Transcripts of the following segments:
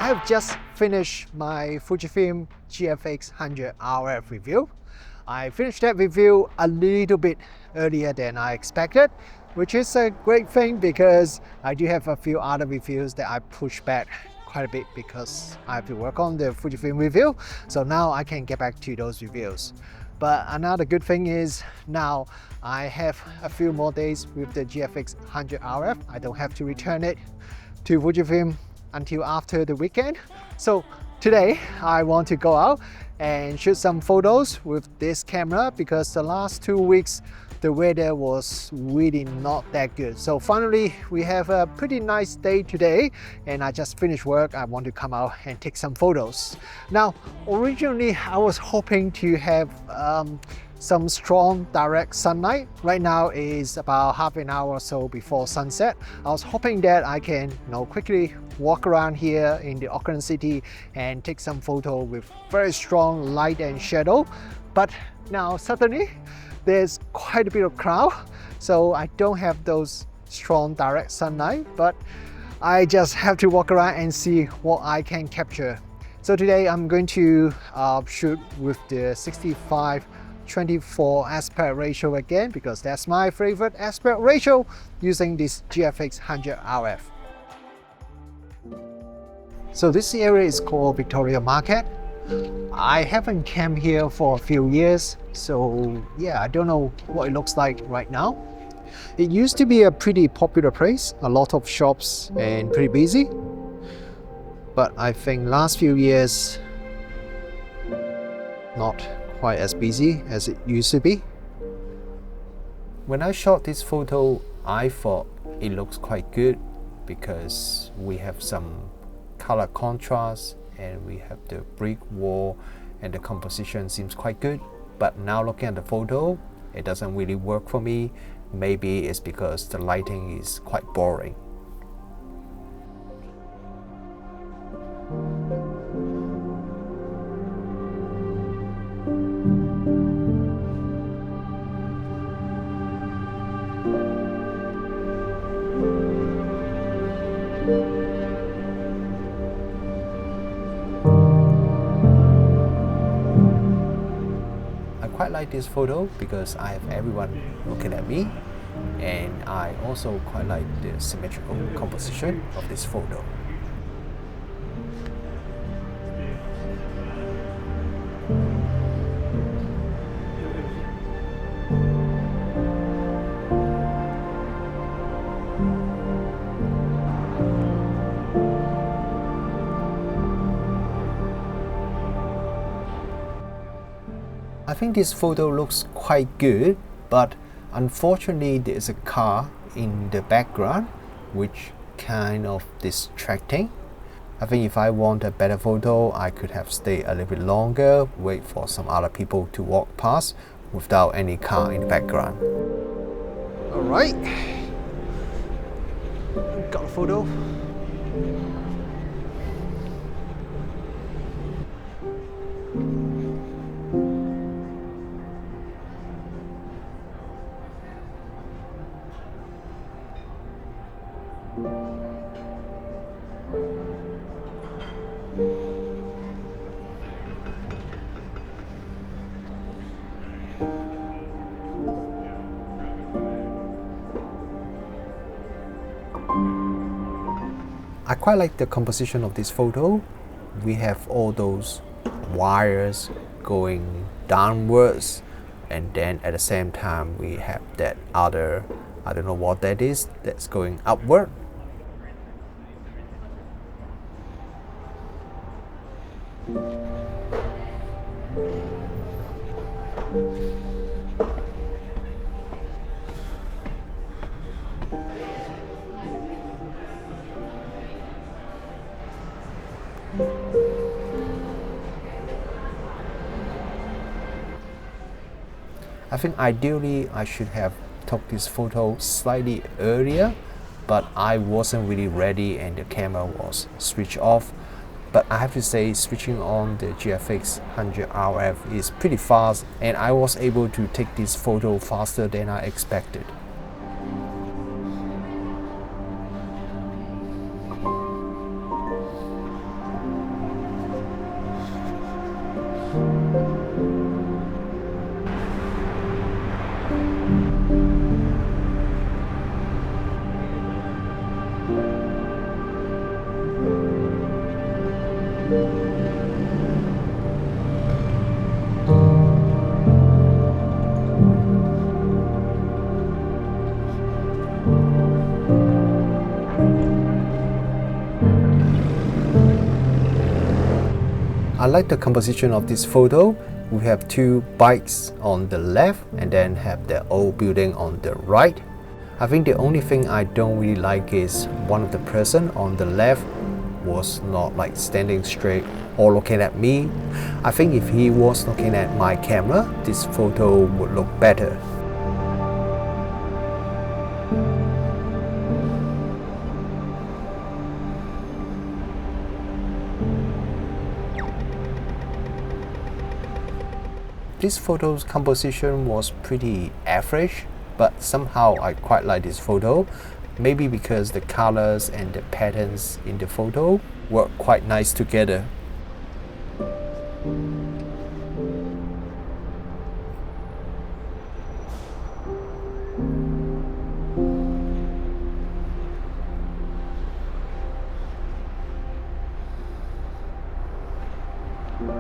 I've just finished my Fujifilm GFX100RF review. I finished that review a little bit earlier than I expected, which is a great thing because I do have a few other reviews that I pushed back quite a bit because I have to work on the Fujifilm review. So now I can get back to those reviews. But another good thing is now I have a few more days with the GFX100RF. I don't have to return it to Fujifilm until after the weekend. So today I want to go out and shoot some photos with this camera because the last 2 weeks the weather was really not that good. So finally we have a pretty nice day today and I just finished work. I want to come out and take some photos. Now originally I was hoping to have some strong direct sunlight. Right now is about half an hour or so before sunset. I was hoping that I can quickly walk around here in the Auckland city and take some photo with very strong light and shadow. But now suddenly there's quite a bit of crowd, so I don't have those strong direct sunlight, but I just have to walk around and see what I can capture. So today I'm going to shoot with the 65:24 aspect ratio again because that's my favorite aspect ratio using this GFX100RF. So this area is called Victoria Market. I haven't camped here for a few years, so yeah, I don't know what it looks like right now. It used to be a pretty popular place, a lot of shops and pretty busy. But I think last few years, not quite as busy as it used to be. When I shot this photo, I thought it looks quite good because we have some color contrast and we have the brick wall and the composition seems quite good. But now looking at the photo, it doesn't really work for me. Maybe it's because the lighting is quite boring. I quite like this photo because I have everyone looking at me, and I also quite like the symmetrical composition of this photo. I think this photo looks quite good, but unfortunately there is a car in the background which kind of distracting. I think if I want a better photo, I could have stayed a little bit longer, wait for some other people to walk past without any car in the background. Alright, got a photo. I quite like the composition of this photo. We have all those wires going downwards, and then at the same time we have that other, I don't know what that is, that's going upward. I think ideally I should have took this photo slightly earlier, but I wasn't really ready and the camera was switched off. But I have to say, switching on the GFX100RF is pretty fast, and I was able to take this photo faster than I expected. I like the composition of this photo. We have two bikes on the left and then have the old building on the right. I think the only thing I don't really like is one of the person on the left was not like standing straight or looking at me. I think if he was looking at my camera, this photo would look better. This photo's composition was pretty average, but somehow I quite like this photo. Maybe because the colors and the patterns in the photo work quite nice together.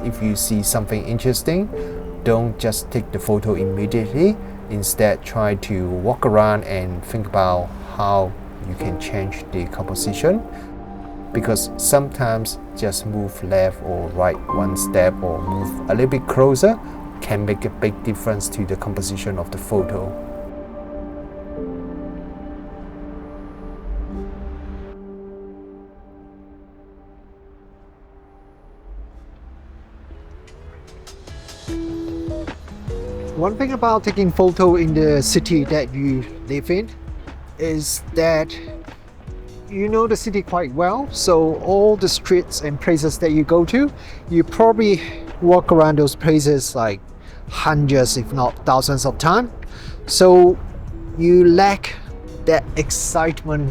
If you see something interesting, don't just take the photo immediately. Instead, try to walk around and think about how you can change the composition. Because sometimes just move left or right one step or move a little bit closer can make a big difference to the composition of the photo. One thing about taking photo in the city that you live in is that you know the city quite well, so all the streets and places that you go to, you probably walk around those places like hundreds if not thousands of times, so you lack that excitement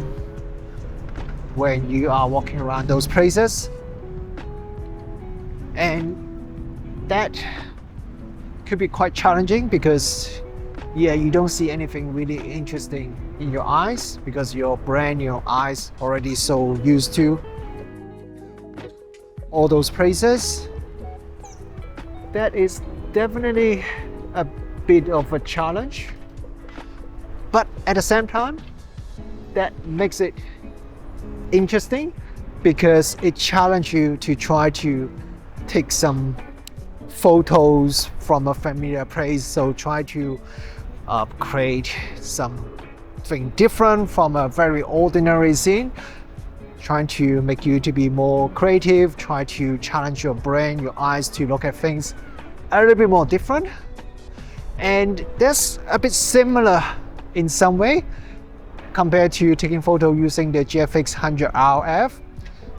when you are walking around those places, and that could be quite challenging because you don't see anything really interesting in your eyes because your brain, your eyes already so used to all those places. That is definitely a bit of a challenge, but at the same time that makes it interesting because it challenges you to try to take some photos from a familiar place, so try to create something different from a very ordinary scene, trying to make you to be more creative, try to challenge your brain, your eyes to look at things a little bit more different. And that's a bit similar in some way compared to taking photo using the GFX100RF,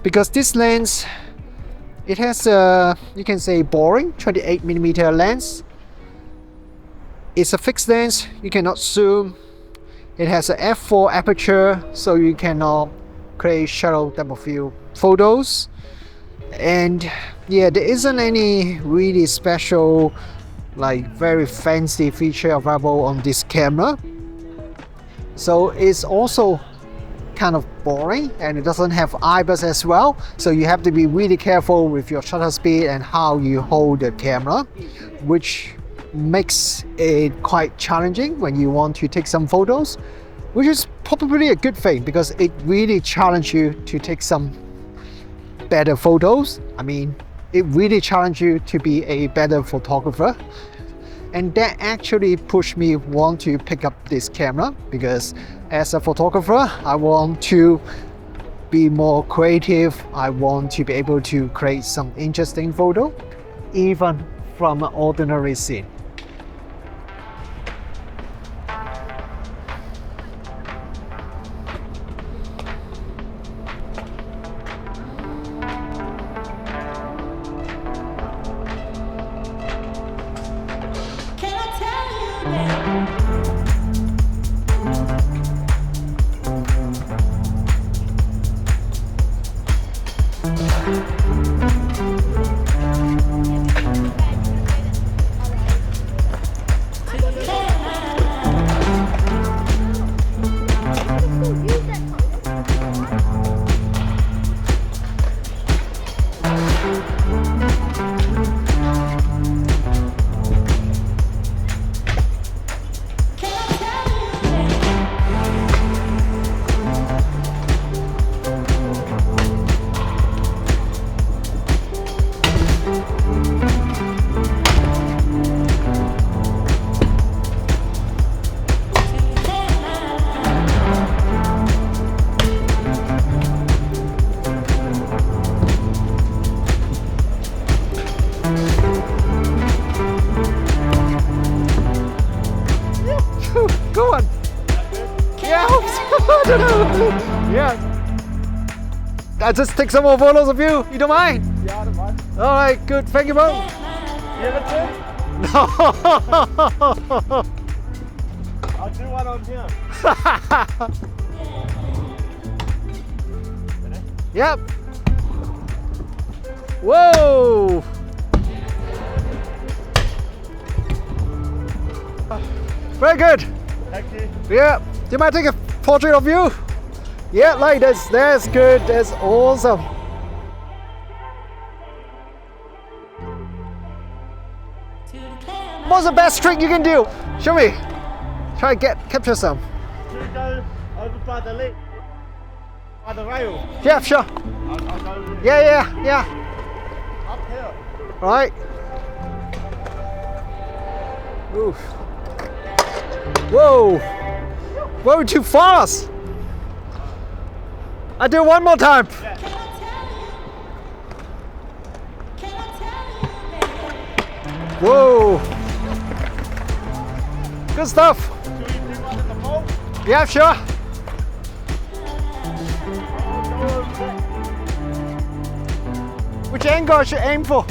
because this lens, it has a, you can say, boring 28mm lens. It's a fixed lens, you cannot zoom. It has a f4 aperture, so you cannot create shallow depth of field photos. And there isn't any really special, like very fancy feature available on this camera. So it's also kind of boring, and it doesn't have IBIS as well, so you have to be really careful with your shutter speed and how you hold the camera, which makes it quite challenging when you want to take some photos, which is probably a good thing because it really challenges you to take some better photos. I mean, it really challenges you to be a better photographer, and that actually pushed me want to pick up this camera because as a photographer, I want to be more creative. I want to be able to create some interesting photo, even from an ordinary scene. I just take some more photos of you. You don't mind? Yeah, I don't mind. All right, good. Thank you, bro. You have a turn? No. I'll do one on here. Yep. Whoa. Very good. Thank you. Yeah. Do you mind taking a portrait of you? Yeah, like this. That's good. That's awesome. What's the best trick you can do? Show me. Try to capture some. Should we go over by the lake? By the rail? Yeah, sure. I'll go over there. Yeah. Up here. All right. Oof. Whoa. Whoa, too fast. I do one more time. Yeah. Whoa. Good stuff. Should we do one at the pole? Yeah, sure. I'll go over there. Which angle I should aim for?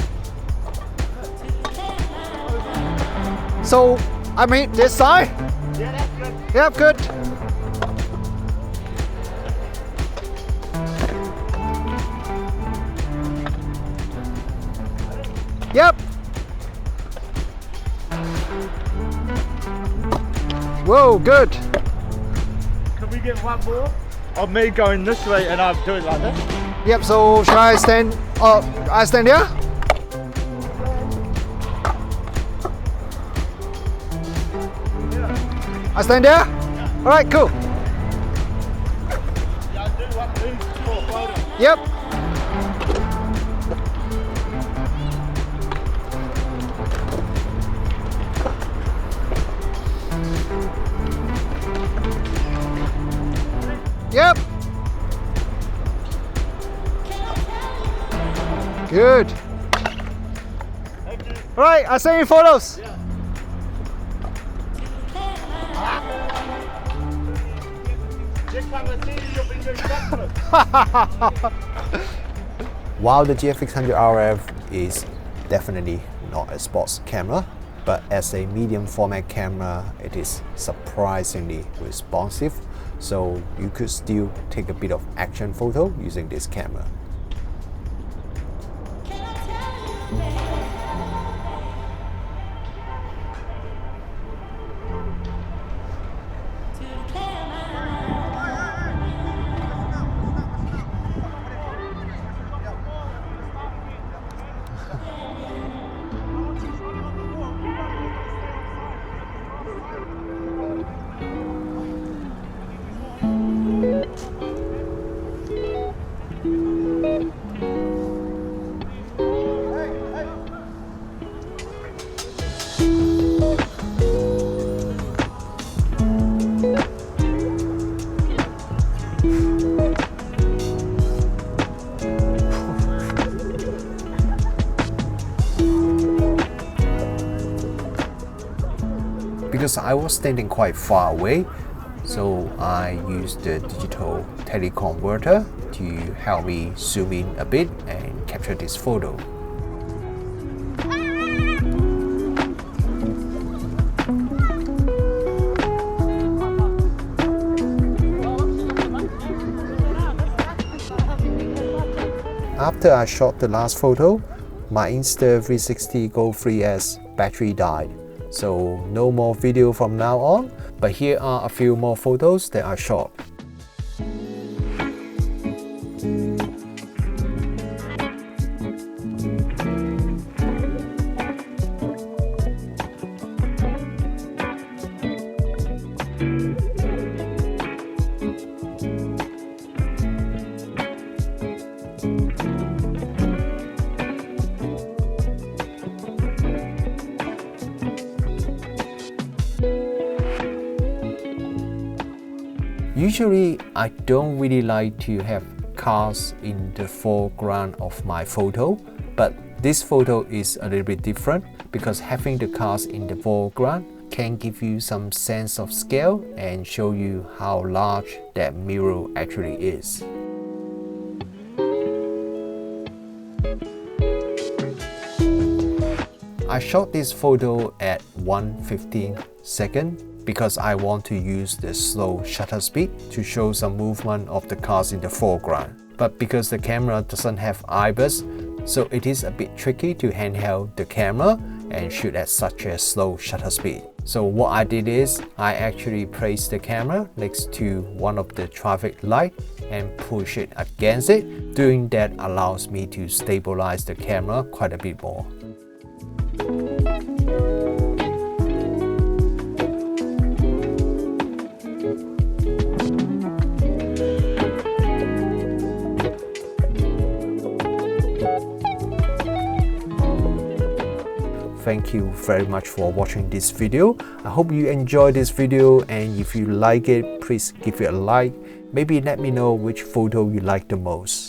So, I mean this side? Yeah, that's good. Yep, good. Yep. Whoa, good. Can we get one more? Of me going this way and I'm doing like this? Yep, so shall I stand? I stand here? I stand there? Yeah. All right, cool. Yeah, I'll do one of these for a photo. Yep. Yep. Good. Thank you. All right, I'll send you photos. Yeah. Next time I see you, you'll be doing backflips. While the GFX100RF is definitely not a sports camera, but as a medium format camera, it is surprisingly responsive, so you could still take a bit of action photo using this camera. Because I was standing quite far away, so I used the digital teleconverter to help me zoom in a bit and capture this photo. After I shot the last photo, my Insta360 Go 3S battery died. So no more video from now on, but here are a few more photos that I shot. Usually, I don't really like to have cars in the foreground of my photo, but this photo is a little bit different because having the cars in the foreground can give you some sense of scale and show you how large that mirror actually is. I shot this photo at 1/15 second because I want to use the slow shutter speed to show some movement of the cars in the foreground. But because the camera doesn't have IBIS, so it is a bit tricky to handheld the camera and shoot at such a slow shutter speed. So what I did is I actually placed the camera next to one of the traffic light and push it against it. Doing that allows me to stabilize the camera quite a bit more. Thank you very much for watching this video. I hope you enjoyed this video, and if you like it, please give it a like. Maybe let me know which photo you like the most.